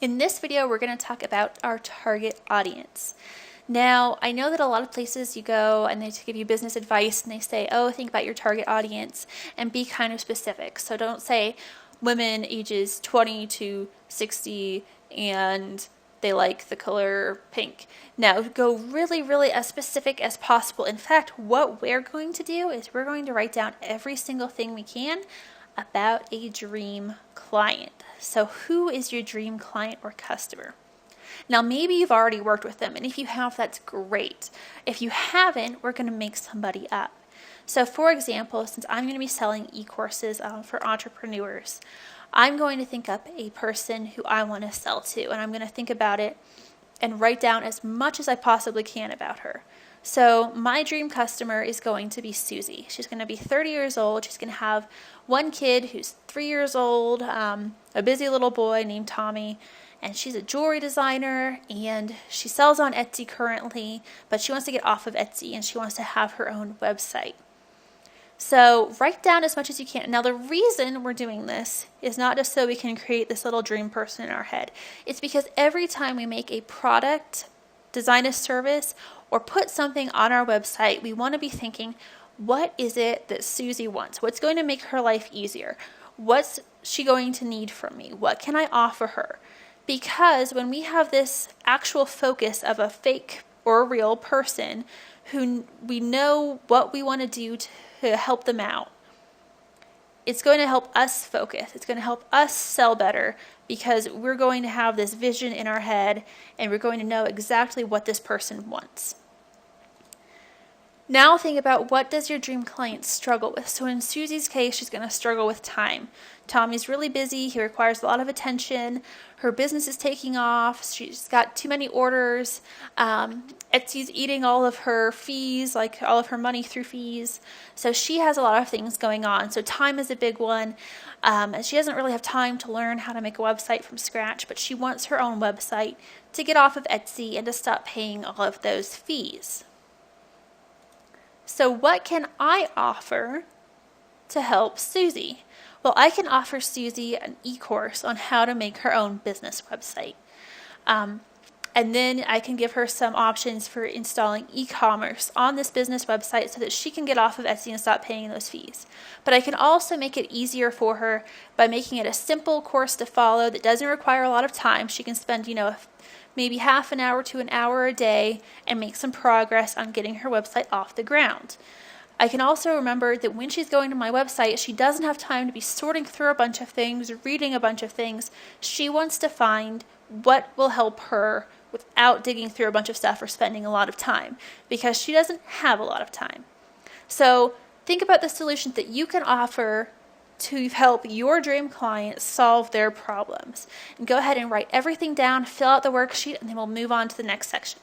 In this video, we're going to talk about our target audience. Now, I know that a lot of places you go and they give you business advice and they say, oh, think about your target audience and be kind of specific. So don't say women ages 20 to 60 and they like the color pink. No, go really as specific as possible. In fact, what we're going to do is we're going to write down every single thing we can about a dream client. So who is your dream client or customer? Now, maybe you've already worked with them, and if you have, that's great. If you haven't, we're going to make somebody up. So for example, since I'm going to be selling e-courses for entrepreneurs, I'm going to think up a person who I want to sell to, and I'm going to think about it and write down as much as I possibly can about her. So my dream customer is going to be Susie. She's going to be 30 years old. She's going to have one kid who's 3 years old, a busy little boy named Tommy, and she's a jewelry designer, and she sells on Etsy currently, but she wants to get off of Etsy, and she wants to have her own website. So write down as much as you can. Now, the reason we're doing this is not just so we can create this little dream person in our head. It's because every time we make a product, design a service, or put something on our website, we want to be thinking, what is it that Susie wants? What's going to make her life easier? What's she going to need from me? What can I offer her? Because when we have this actual focus of a fake or a real person who we know what we want to do to help them out, it's going to help us focus. It's going to help us sell better because we're going to have this vision in our head and we're going to know exactly what this person wants. Now think about, what does your dream client struggle with? So in Susie's case, she's going to struggle with time. Tommy's really busy. He requires a lot of attention. Her business is taking off. She's got too many orders. Etsy's eating all of her fees, like all of her money through fees. So she has a lot of things going on. So time is a big one. And she doesn't really have time to learn how to make a website from scratch, but she wants her own website to get off of Etsy and to stop paying all of those fees. So what can I offer to help Susie? Well, I can offer Susie an e-course on how to make her own business website. And then I can give her some options for installing e-commerce on this business website so that she can get off of Etsy and stop paying those fees. But I can also make it easier for her by making it a simple course to follow that doesn't require a lot of time. She can spend, maybe half an hour to an hour a day and make some progress on getting her website off the ground. I can also remember that when she's going to my website, she doesn't have time to be sorting through a bunch of things, reading a bunch of things. She wants to find what will help her without digging through a bunch of stuff or spending a lot of time, because she doesn't have a lot of time. So think about the solutions that you can offer to help your dream client solve their problems. And go ahead and write everything down, fill out the worksheet, and then we'll move on to the next section.